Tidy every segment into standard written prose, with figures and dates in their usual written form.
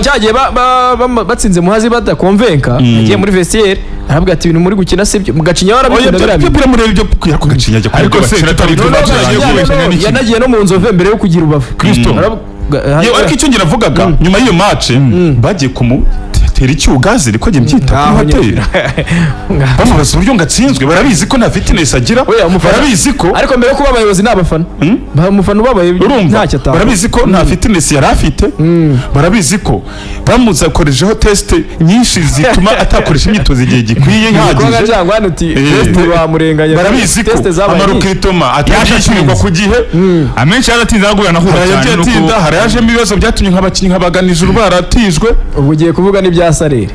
cyagiye batsinze Muhazi badakonvenka agiye muri vestiaire aravuga ati ibintu muri gukina sibyo mugacinya warabikunda bira muri ibyo yako gacinya ajya ariko se yanagiye no mu nzove mbere yo kugira ubavu Kristo ariko icyo ngira avugaga nyuma y'iyo match bagiye tera icyugazi riko agiye mbyita ku hoteli bamubaza uburyo ngatsinzwe barabizi ko nta fitness agira barabizi ko ariko mbere yo kuba abayobozi n'abafana umufana ubabaye ntacyo atanga barabizi ko nta fitness yari afite barabizi ko bamuzakorejeho test nyinshi zituma atakoresha imyitozo igihe gikwiye ihagije barabizi ko amarukritoma atashyirwa ku gihe amenshi yaratinze agura na hura cyane nuko harayajemo ibibazo byatumye nk'abakinnyi nk'abaganije baratijwe ubu ugiye kuvuga n'ibya salary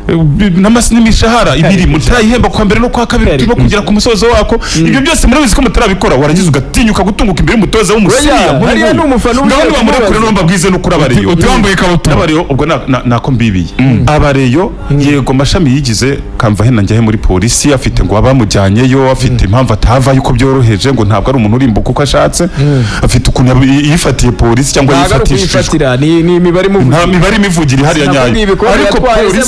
n'imishahara ibiri mutayihemba kwa mbere no kwa kabiri turimo kugera ku musozo wako ibyo byose murabizi ko mutarabikora waragize ugatinyuka gutunguka imbere y'umutoza w'umusiriya hariya n'umufana n'abandi bamurekure n'umba bwize no kuri abareyo utambaye ikabutura abareyo ubwo nako mbibiye abareyo yego mashami yigize kamva hena njyahe muri polisi afite ngo abamujyanyeyo afite impamvu atava yuko byoroheje ngo ntabwo ari umuntu urimbuka uko ashatse afite ukuntu yifatiye polisi cyangwa yifatishije ni imibare imivugira hariya nyayo ariko polisi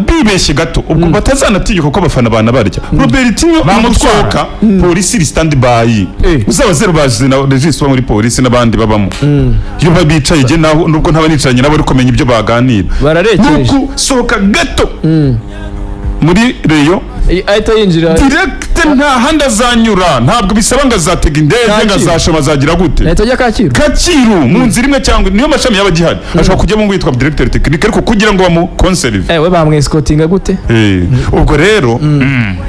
bibeshye gato ubwo batazanatinyuka ko abafana bana barya Robertinho amutwaka polisi iri stand by uzaba zero bazi na regis wa muri polisi n'abandi babamo iyo babicaye je naho nubwo ntabanicaranye nabo ariko menya ibyo baganira bararekeje sohoka gato muri reyo ahita yinjira direct nta handi azanyura ntabwo bisaba ngo azatega indege ngo azashoma azagira gute ahita ajya Kacyiru mu nzira imwe cyangwa niyo mashami yaba gihari ashobora kujya mu witwa directeur technique ariko kugira ngo bamu conserve we bamwescotinga gute ubwo rero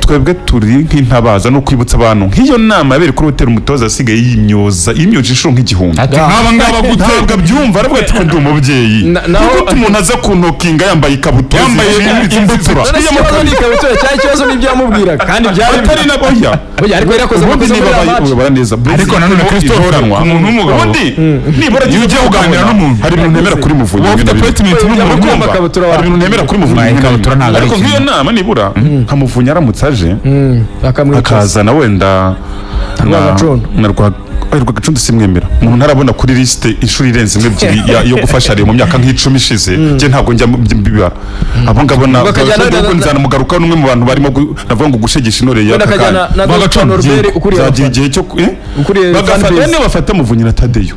twebwe turi nk'intabaza no kwibutsa abantu nk'iyo nama yabere kuri hotel umutoza asigaye yimyoza ishuro nk'igihumbi ngaba gutebwa byumva aravuga ati ndi umubyeyi kuko umuntu aza kuntokinga yambaye ikabutura yambaye imbutura ikabutura cyari kibazo n'ibyo yamubwira kandi byari atari na boya ariko yarakoze ubara neza ariko nanone Kristo umuntu w'umugabo nibura ujye uganira n'umuntu hari ibintu ntemera kuri muvunyi ufite appointment n'umuntu hari ibintu ntemera kuri muvunyi ariko nk'iyo nama nibura nkamuvunyi aramutse aje akazana wenda ariko gacundo simwemera umuntu ntarabona kuri liste inshuro irenze imwe ebyiri yo gufasha mu myaka nk'icumi ishize je ntabwo njya mbibara abo ngabona nzana mugaruka n'umwe mu bantu barimo navuga ngo gushegesha inore ya Bagacondo zagira igihe cyo bafata muvunyi na Tadeyo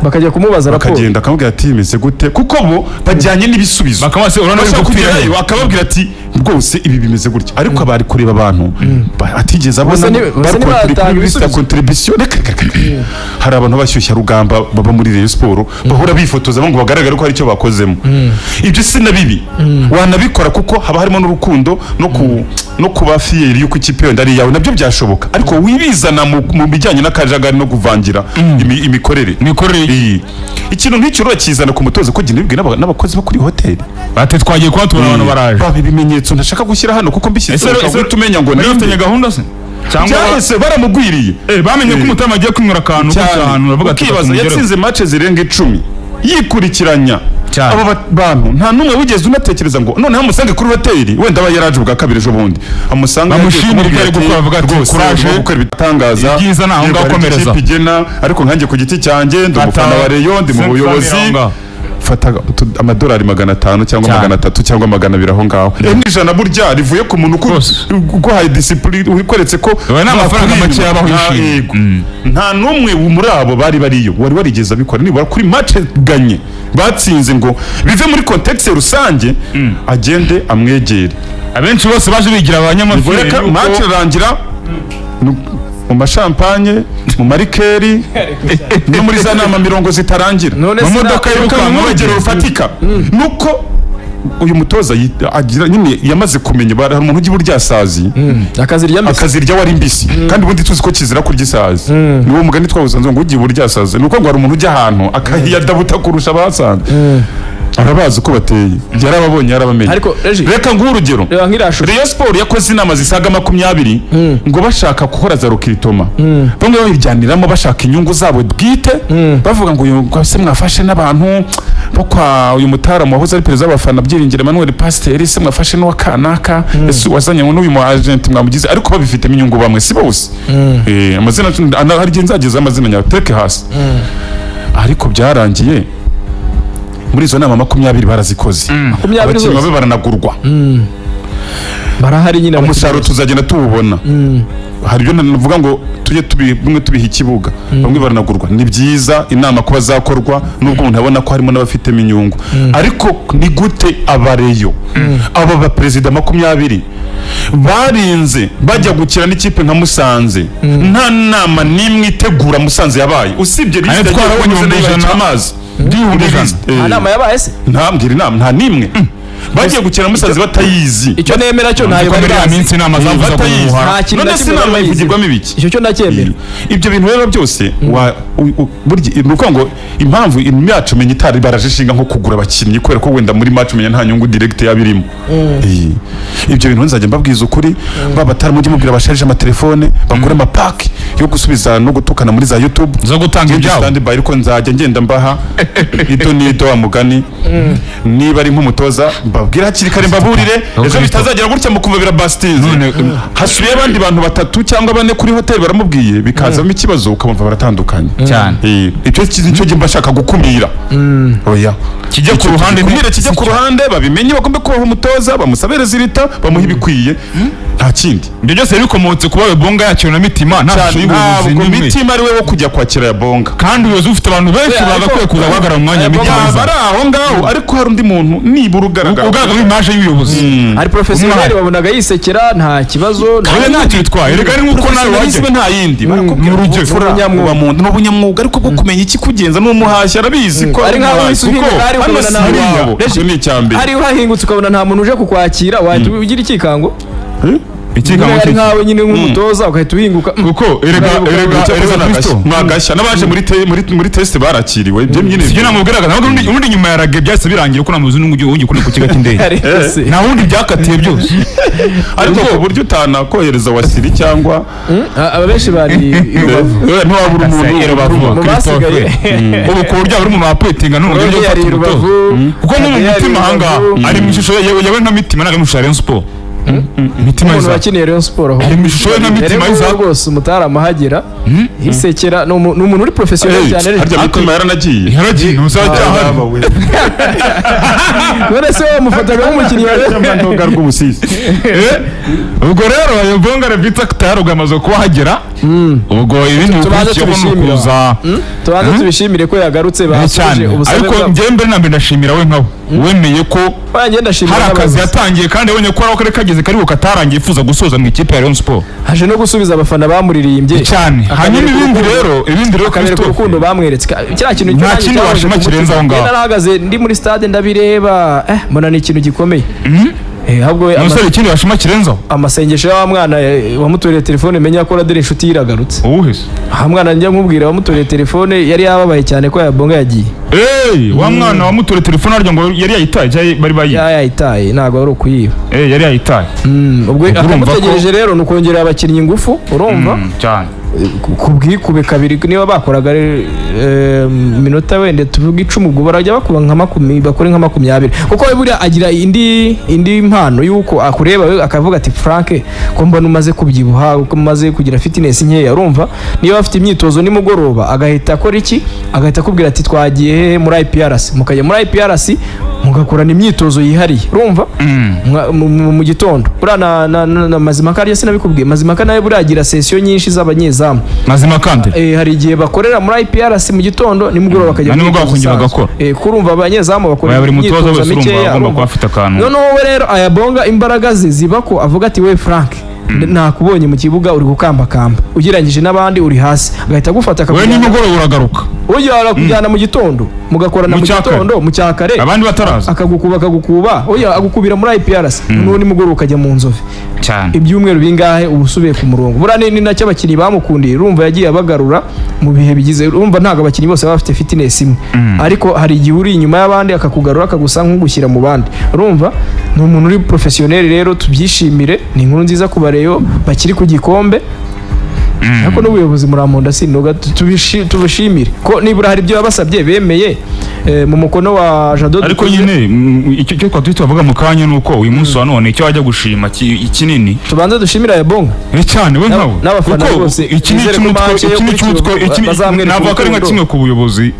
bakajya kumubaza raporo bakagenda akamubwira ati imeze gute kuko bo bajyanye n'ibisubizo bakamase urana no gupfirayo akababwira ati rwose ibi bimeze gutya ariko abari kureba abantu atigeze abona contribution hari abantu bashyushya rugamba baba muri Rayon Sport bahora bifotoza ngo bagaragare ko hari icyo bakozemo ibyo si na bibi wanabikora kuko haba harimo n'urukundo no kuba fier yuko ikipe yenda ari yawe nabyo byashoboka ariko wibizana mu bijyanye n'akajagari no kuvangira imikorere ikintu nk'icyo urakizana ku mutoza ko gine bibwe n'abakozi bo kuri hoteli bate twagiye kwatura abantu baraje babe ibimenyetso ntashaka gushyira hano kuko mbishyize tumenya ngo nafitanye gahunda se cyangwa se baramugwiriye bamenye ko umutama agiye kwinywera akantu cyane bavuga ati kibaza yatsinze match zirenga 10 yikurikiranya abo bantu nta numwe wigeze unatekereza ngo noneho amusange kuri hoteli wenda aba yaraje ubwa kabiri ejo bundi amusanga amushimira ibyo ari gukora avuga ati courage gukora ibitangaza ibyiza naho ngaho komereza ariko nkanjye ku giti cyanjye ndi umufana wa Rayon ndi mu buyobozi fata amadolari 500 cyangwa 300 cyangwa 200 aho ngaho n'ijana burya rivuye ku muntu uguhaye discipline wikoretse ko n'amafaranga make yabaho yishimye nta numwe muri abo bari bariyo wari warigeza bikora nibura kuri match ganye batsinze ngo bive muri context rusange agende amwegere abenshi bose baje bigira abanyamafurika match rangira mu mashampanye mu marikeri no muri za nama mirongo zitarangira mu modoka y'urukanka urugero rufatika nuko uyu mutoza agira nyine yamaze kumenya hari umuntu ugiye burya sazi akazirya wari mbisi kandi ubundi tuzi ko kizira kurya isazi niwo mugani twawuzanze ngo ugiye burya sazi nuko ngo hari umuntu ujya ahantu akahiyadabuta kurusha abasanze arabazi uko bateye yarababonye yarabamenye reka nguhe urugero Rayon Sport yakoze inama zisaga 20 ngo bashaka gukora za rukitoma bamwe babiryaniramo bashaka inyungu zabo bwite bavuga ngo uyu se mwafashe n'abantu bo kwa uyu mutaramu wahoze ari perezida w'abafana Byiringiro Emmanuel Pasteur se mwafashe n'uwa kanaka ese wazanye n'uyu mu agent mwamugize ariko babifitemo inyungu bamwe si bose amazina hari nzageza amazina nyawe teke hasi ariko byarangiye muri izo nama 20 barazikoze 20 abakinnyi zose. babe baranagurwa barahari nyine umusaruro tuzagenda tuwubona hari ibyo navuga ngo tujye bimwe tubiha ikibuga bamwe baranagurwa ni byiza inama kuba zakorwa nubwo umuntu abona ko harimo n'abafitemo inyungu ariko ni gute abareyo aba baperezida 20 barinze bajya gukira n'ikipe nka Musanze nta nama nimwe itegura Musanze yabaye usibye lisite twarabonye y'abayica amazi nama yabaye se ntambwira inama nta nimwe bagiye gukina Musanze batayizi icyo nemera cyo ntayo bari bazi minsi inama zavuza ko nta kintu none se inama ivugirwamo ibiki icyo cyo ndacyemera ibyo bintu rero byose burya nuko ngo impamvu imyacu menya itari barajishinga nko kugura abakinnyi kubera ko wenda muri match menya nta nyungu direct yabirimo ibyo bintu nzajya mbabwiza ukuri babatari mujye mubwira basharije amatelefone bagure amapaki yo gusubiza no gutukana muri za YouTube zo gutanga ibyabo stand by ariko nzajya ngenda mbaha ito nido wa mugani niba ari nk'umutoza babwira hakiri kare mbaburire ejo bitazagera gutya mu kumva birabastinze hasubiye abandi bantu 3 cyangwa 4 kuri hotel baramubwiye bikazamo ikibazo ukamva baratandukanye cyane icyo cyo gimba shaka gukumira oya kijya ku ruhande kijya ku ruhande babimenye bagombe kubaho umutoza bamusabere zirita bamuha ibikwiye nta kindi ibyo byose bikomotse kuba Bonga yakira na mitima nta y'ubuyobozi nimwe mitima ari we wo kujya kwakira ya Bonga kandi uyobozi ufite abantu benshi bagakwiye kuza guhagarara mu mwanya mitima bari aho ngaho ariko hari undi muntu nibura ugaragara image y'ubuyobozi ari professionnel babonaga yisekera nta kibazo nta cyitwaye rega ari nkuko nawe wajye nta yindi barakubwira urugero umuntu n'ubunyamwuga ariko bwo kumenya iki kugenza n'umuhashya arabizi ko ari nkaho wisubiye ari ukabona nta muntu ni icyambere ari uhahingutse ukabona nta muntu uje kukwakira wahita ugira ikikango ikikango ari nkawe nyine nk'umutoza ugahita uhinguka kuko erega Kristo mwagashya n'abaje muri test barakiriwe ibyo nyine sije namubwiraga ntabwo undi nyuma yarage byase birangira ko namuzi n'ugiye kuri ku kigo cy'indege nta wundi byakatiye byose ariko ku buryo utanakohereza wasiri cyangwa ababeshi bari ntiwabura umuntu basigaye ubu ku buryo buri umuntu wapetinga n'uburyo byo gufata umutoza kuko mu mutima hanga ari mu ishusho yawe nka mitima ntabwo mu Rayon Sport mitima umuntu wakiniye Rayon Sport ari mu ishusho nka mitima iza rwose umutarama hisekera ni umuntu uri professionnel cyane harya mitima yaragiye ntuzajya none se wamufataga nk'umukinnyi wa Ntonga rw'Ubusisi ubwo rero Bonga Revita kutaruga amaze kuba hagera ubwo ibindi bikurikiye no kuza tubanze tubishimire ko yagarutse basuje ubusabe ariko njye mbere na mbere ndashimira we nkawe wemeye ko hari akazi yatangiye kandi yabonye ko ari kageze kari katarangiye ifuza gusoza mu ikipe ya Rayon Sport haje no gusubiza abafana bamuririmbye cyane hanyuma ibindi rero Christophe urukundo bamweretse kiriya kintu nta kindi washima kirenza aho ngaho narahagaze ndi muri stade ndabireba mbona ni ikintu gikomeye ahubwo umusore ikindi washima kirenzaho amasengesho ya mwana wamutoreye telefone menya ko radire inshuti yiragarutse uwuhese mwana njya nkubwira wamutoreye telefone yari yababaye cyane ko ya Bonga yagiye wa mwana wamutoreye telefone arya ngo yari yayitaye bari yayitaye ntabwo ari ukuyiba yari yayitaye ubwo akamutegereje rero ni ukongerera abakinnyi ingufu urumva cyane ku bwikube kabiri niba bakoraga minota wenda tuvuga 10 ubwo barajya bakuba nka 10 bakore nka 20 kuko buriya agira indi mpano yuko akureba akavuga ati Frank ko mbona umaze kubyibuha ko umaze kugira fitness nkeya urumva niba afite imyitozo nimugoroba agahita akora iki agahita akubwira ati twagiye muri IPRC mukajya muri IPRC mugakorana imyitozo yihariye urumva mu gitondo buriya na Mazimaka ariyo sinabikubwiye Mazimaka nawe buriya agira session nyinshi z'abanyezamu Mazimaka hari igihe bakorera muri IPRC mu gitondo nimugoroba bakajya kurumva abanyezamu bakora imyitozo mikeya agomba afite akantu noneho we rero aya Bonga imbaraga ze ziba ko avuga ati we Frank nakubonye mu kibuga uri gukambakamba ugereranyije n'abandi uri hasi agahita agufata we nimugoroba uragaruka ujya kujyana mu gitondo mugakorana mu gitondo mu cyakare abandi bataraza akagukuba oya agukubira muri IPRC n'uwo nimugoroba ukajya mu Nzove cyane ibyumweru bingahe ubusubiye ku murongo bura ni nacyo abakinnyi bamukundiye urumva yagiye abagarura mu bihe bigize urumva ntago abakinnyi bose baba bafite fitness imwe ariko hari igihe uri inyuma y'abandi akakugarura akagusa nk'ugushyira mu bandi urumva ni umuntu uri professionnel rero tubyishimire ni inkuru nziza ku bareyo bakiri ku gikombe ariko n'ubuyobozi muramonda sinoga tubishimire ko nibura hari ibyo babasabye bemeye mu mukono wa Jado ariko nyine icyo twavuga mu kanya nuko uyu munsi wa none icyo wajya gushima kinini tubanze dushimira ya bonga cyane we nkawe n'abafana bose iki ni cy'umutwe navuga ko ari nka kimwe ku buyobozi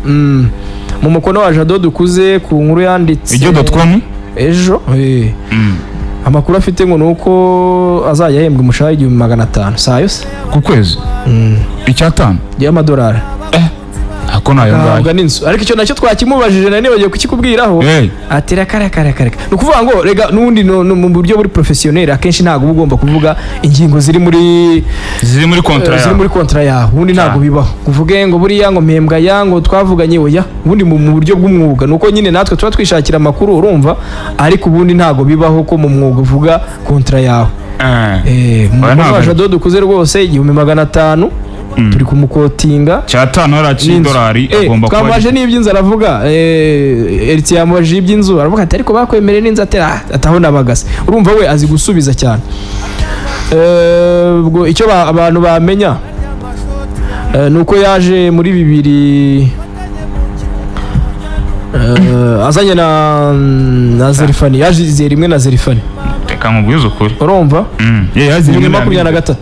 mu mukono wa Jado dukuze ku nkuru yanditse ijyo.com ejo amakuru afite ngo nuko azajya ahembwa umushahara 500 saa yose ku kwezi icyatanu y'amadolari ako nayo ngayo n'inzu ariko icyo nacyo twakimubajije nane bagiye kukikubwiraho ati reka no kuvuga ngo rega nundi mu buryo buri professionnel akenshi ntago ugomba kuvuga ingingo ziri muri kontra yawe ubundi ntago bibaho kuvuge ngo buriya ngo mpembwa yango twavuganye oya ubundi mu buryo bw'umwuga nuko nyine natwe tuba twishakira amakuru urumva ariko ubundi ntago bibaho ko mu mwuga uvuga kontra yawe mu Jado dukuze rwose 500 turi kumukotinga cyatanu haraciye $, agomba kuba twamaje n'iby'inzu aravuga Eriti yamaje iby'inzu aravuga ati ariko bakwemerera n'inzu ataho nabagase urumva we azi gusubiza cyane ubwo icyo abantu bamenya nuko yaje muri 2000 azanye na Zerifani yaje rimwe na Zerifani reka mubwize ukuri urumva yaje 2023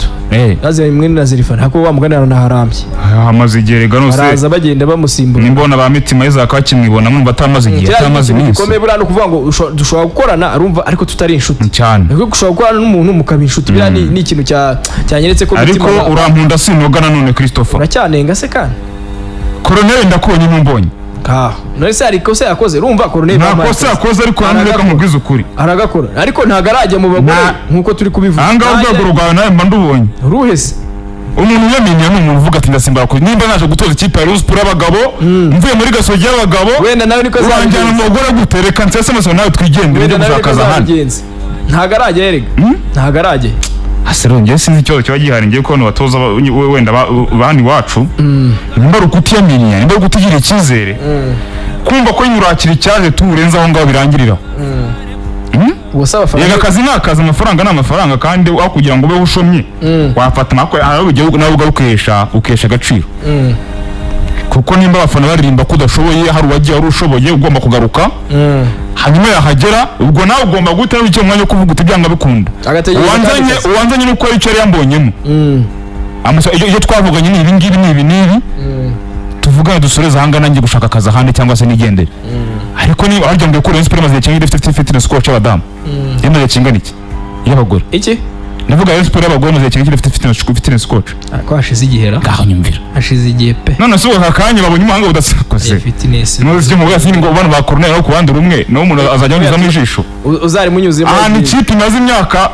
yaje rimwe na Zerifani hako bamuganira na harambye hamaze igihe rega nose araza bagenda bamusimbura nimbona ba mitima izaka kimwibona mwumva atamaze igihe atamaze iminsi komeye burano kuvuga ngo dushobora gukorana arumva ariko tutari inshuti cyane niko gushobora gukorana n'umuntu mukaba inshuti bira ni ikintu cyanyeretse ko mitima ariko urampunda sinogana none Christopher uracyanenga se kandi Colonel ndakubonye numbonye none se ariko se yakoze urumva Colonel nako se yakoze ariko nandika mubwiza ukuri aragakora ariko ntagarajya mu bagore nkuko turi kubivuga anga urwego rwawe nawe mbandubonye ruhese umuntu yamenye n'umuntu uvuga ati ndasimbara kuri nimba naje gutoza ikipe ya Rayon Sports y'abagabo mvuye muri Gasogi y'abagabo wenda nawe niko zanjyana umugore gutereka nsese amaso nawe twigendere njye gushakaza handi ntagarajya yerega ntagarajya aserongeye sinzi icyo cyo gihari ngiye ko batoza wenda bani wacu nimba rukutiyamenya nimba rukutigira icyizere kumva ko nyurakira icyaje turenza aho ngaho birangirira yega akazi nakaza amafaranga n'amafaranga kandi aho kugira ngo ube ushomye wafata makwe nawe ukesha agaciro kuko nimba abafana baririmba ko udashoboye hari uwagiye wari ushoboye ugomba kugaruka hanyuma yahagera ubwo nawe ugomba guhita icyo mwanya kuvuga uti byanga bikunda uwanzanye nuko icyo yari yambonyemo iyo twavuganye ni ibi tuvugane dusoreza ahanga nanjye gushaka akazi ahandi cyangwa se nigendere ariko niba harya ngo Rayon Sports maze cyangwa ifite fitness coach y'abadamu yamaze kingana iki y'abagore iki navuga Rayon Sports y'abagore maze cyangwa ifite fitness coach ko hashize igihera ngaho nyumvira hashize igihe pe none se akanya babonye umuhanga udasakoze fitness muzi mu bwasi ngo bana ba Colonel no kubandi rumwe no umuntu azajya anyuza mu jisho uzari munyuzemo ni ikipe imaze umwaka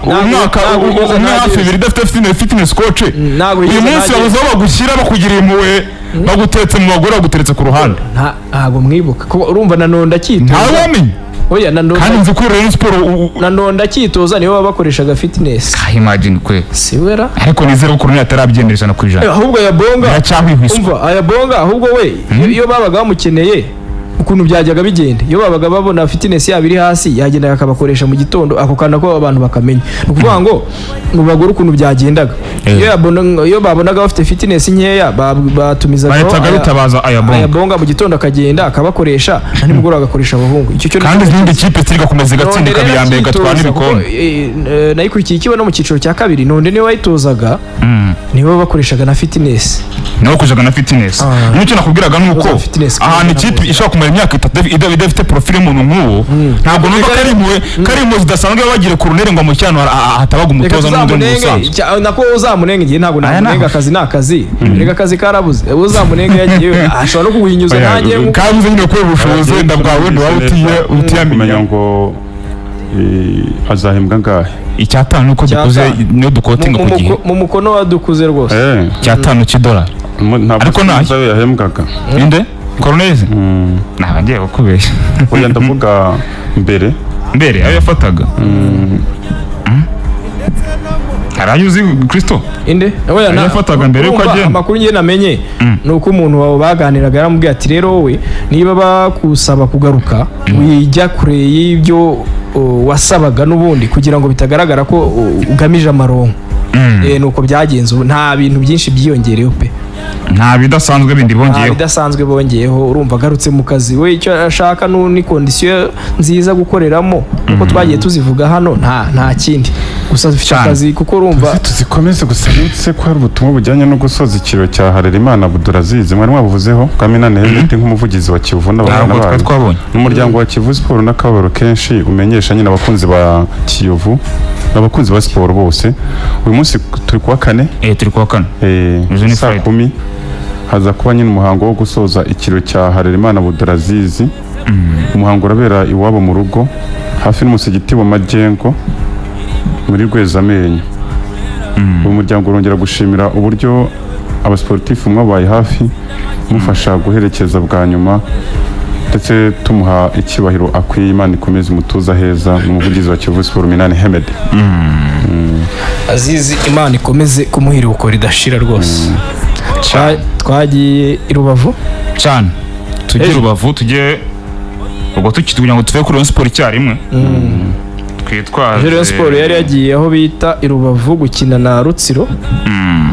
hafi 2 idafite fitness coach uyu munsi babuze aho bagushyira bakugiriye impuhwe bagutetse mu bagore baguteretse ku ruhande ntago mwibuka ko urumva nanonda cyito ntawamenye oya nanonda kandi nzi ko Rayon Sports nanonda cyitoza niyo bakoreshaga fitness imagine kwe siwera ariko nizere ko Colonel atarabyendereza no kwijana ahubwo ya bonga yacyahwihwiswa aya bonga ahubwo we iyo babaga bamukeneye ukuntu byajyaga bigenda iyo babaga babona fitness yabo iri hasi yagenda akabakoresha mu gitondo ako kana ko abantu bakamenya ukuvuga ngo mu bagore ukuntu byagendaga iyo babonaga bafite fitness nkeya batumizaga bitabaza aya bonga mu gitondo akagenda akabakoresha nimugoro agakoresha abahungu icyo cyo kandi izindi kipe ziriga komeza gatsindika biyambere gatwana ibikombe nayikurikiye ikiba no mu cyiciro cya kabiri none niwe wayitozaga niwe bakoreshaga na fitness niwe kujaga na fitness nicyo nakubwiraga nuko ahantu ikipe ishobora kumara imyaka 3 idafite profile y'umuntu nk'uwo ntabwo numva karimo zidasanzwe bagira Colonel ngo mu cyano hatabaga umutoza n'undi musanzwe nako uzamunenge ngiye ntabwo namunenga akazi nakazi rega akazi karabuze uzamunenge yagiye ashobora no kuguhinyuza nanjye kabuze nyine ko ubushobozi wenda bwawe ntiwawe utiyamenya ngo azahembwa ngahe icyatanu uko dukoze niyo dukotinga ku gihe mu mukono wa dukuze rwose icyatanu $. ariko nawe yahembwaga inde Colonel naba ngiye kukubeshya oya ndavuga mbere ayo yafataga arayuzi Kristo inde oya yafataga mbere uko agenda amakuru ngiye namenye nuko umuntu wawe baganiraga yaramubwiye ati rero wowe niba bakusaba kugaruka wijya kure y'ibyo wasabaga n'ubundi kugira ngo bitagaragara ko ugamije amaronko nuko byagenze ubu nta bintu byinshi byiyongereyeho pe, nta bidasanzwe bindi nta bongeyeho. bidasanzwe bongeyeho. Urumva agarutse mu kazi we icyo ashaka ni kondisiyo nziza gukoreramo kuko twagiye tuzivuga hano, nta kindi gusa dufite akazi kuko urumva tuzikomeze gusa nitse ko hari ubutumwa bujyanye no gusoza ikiro cya Harerimana Abdulaziz mwari mwabuvuzeho Kaminani Hemedi nk'umuvugizi wa Kiyovu n'abana twabonye n'umuryango wa Kiyovu Sport n'akabaro kenshi umenyesha nyine abakunzi ba Kiyovu n'abakunzi ba siporo bose. Uyu munsi turi kuwa kane, turi kuwa kane saa 10 haza kuba nyine umuhango wo gusoza ikiro cya Harerimana Abdulaziz. Umuhango urabera iwabo mu rugo hafi n'umusigiti wa Majengo muri Rwezamenyo. Uyu muryango urongera gushimira uburyo abasportifu mwabaye hafi mufasha guherekeza bwa nyuma ndetse tumuha icyubahiro akwiye. Imana ikomeze umutuza heza n'umuvugizi wa Kiyovu Sport Minani Hemedi. Azizi Imana ikomeze kumuhira uko ridashira rwose. Twagiye i Rubavu cyane, tujye Rubavu, tujye ubwo tukitugira ngo tuve kuri Rayon Sport icyarimwe. Twitwaje Rayon Sport yari yagiye aho bita i Rubavu gukina na Rutsiro.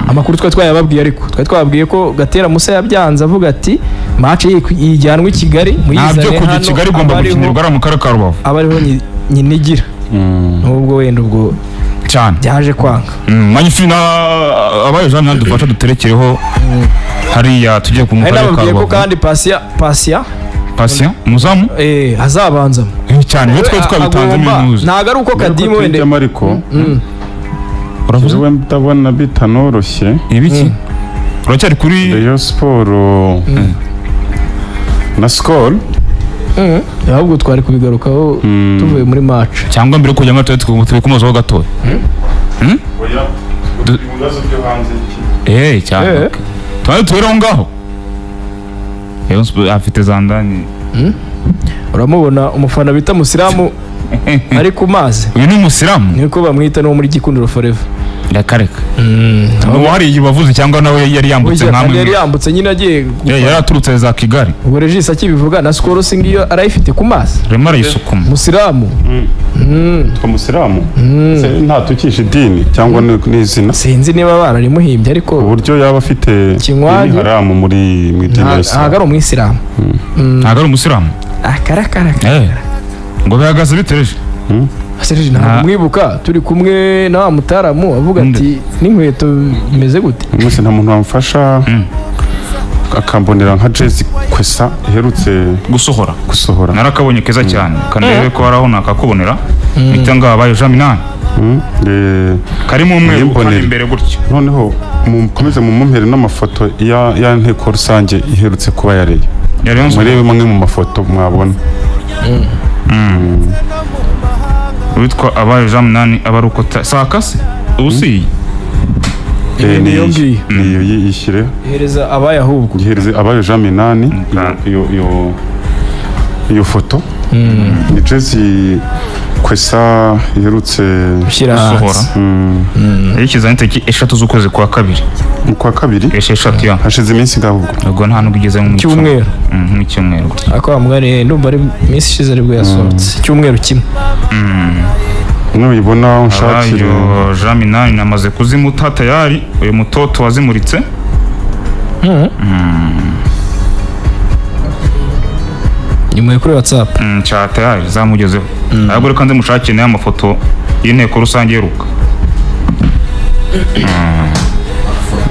Amakuru twayababwiye, ariko twababwiye ko Gatera Musa yabyanze avuga ati match yijyanwe i Kigali muyizane hano, nabyo kujya Kigali igomba gukinirwa mu karere ka Rubavu, abariho nyinigira nubwo wenda ubwo cyane byaje kwanga. Magnifique abaye Jean dufasha duterekereho hariya tujye ku mukara ka Rubavu. Ko kandi Patient umuzamu azabanzamo cyane iyo twe twabitanze minuze, ntago ari uko Kadimo wende ariko uravuze we ndabona bitanoroshye. Ibiki uracyari kuri Rayon Sport na Skol ahubwo twari kubigarukaho tuvuye muri match cyangwa mbere kujya muri turi kumozaho gatoya. Oya ibibazo byo hanze cyane twari tuweraho ngaho Rayon Sport afite zandani. Uramubona umufana bita Musilamu ari ku mazi. Uyu ni Musilamu niko bamwita no muri Gikundiro Forever. Ndakareka wari yibavuze cyangwa nawe yari yambutse nkamwe. Yari yambutse nyine agiye yari aturutse za Kigali. Ubwo Regis akibivuga na Skol singiyo arayifite ku mazi. Rema arayisukuma Musilamu. Twa Musilamu nta tukisha idini cyangwa n'izina, sinzi niba bararimuhimbye ariko uburyo yaba afite haramu muri mwidini ya Islam. Ntago ari umwisilamu. Ntago ari umusilamu. Akarakara ngo bihagaze bitereje. Serge ntabwo mwibuka turi kumwe na Mutaramu avuga ati n'inkweto bimeze gute. Umunsi nta muntu wamfasha akambonera nka Jezi Kwesa iherutse gusohora narakabonye keza cyane kandebe ko arabona akakubonera bitanga abaye Jean Minani kari mu umwe ukora imbere gutyo. Noneho mukomeze mu mumpere n'amafoto ya nteko rusange iherutse kuba yareye murebe mwe mu mafoto mwabona. Witwa abaye Jean Minani abarukota sakase ubusi niyo ngiyo niyo yishyire hereza abaye ahubwo gihereze abaye Jean Minani iyo foto ni Jezi Kwesa iherutse gusohora yishyize inteki 3 z'ukwezi kwa kabiri mu kwa kabiri 6 ya hashize iminsi ngahubwo ubwo nta nubwo igeze mu cyumweru mu cyumweru ako amware ndumva ari iminsi ishize aribwo yasohotse cyumweru kimwe. Nubibona unshakire Jean Minani namaze kuzimuta tayari uyu mutoto wazimuritse. Nyuma kuri WhatsApp cha tayari zamugezeho. Ntabwo reka nze mushakire n'aya mafoto y'inteko rusange yeruka.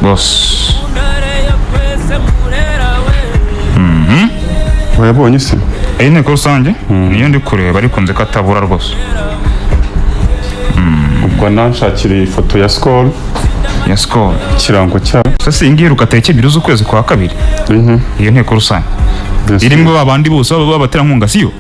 Boss wayabonye se inteko rusange niyo ndi kureba ariko nze katabura rwose. ubwo nanshakire ifoto ya Skol kirango cya sasa ingiruka tariki 2 z'ukwezi kwa kabiri iyo nteko rusange irimo babandi bose babatera nkunga siyo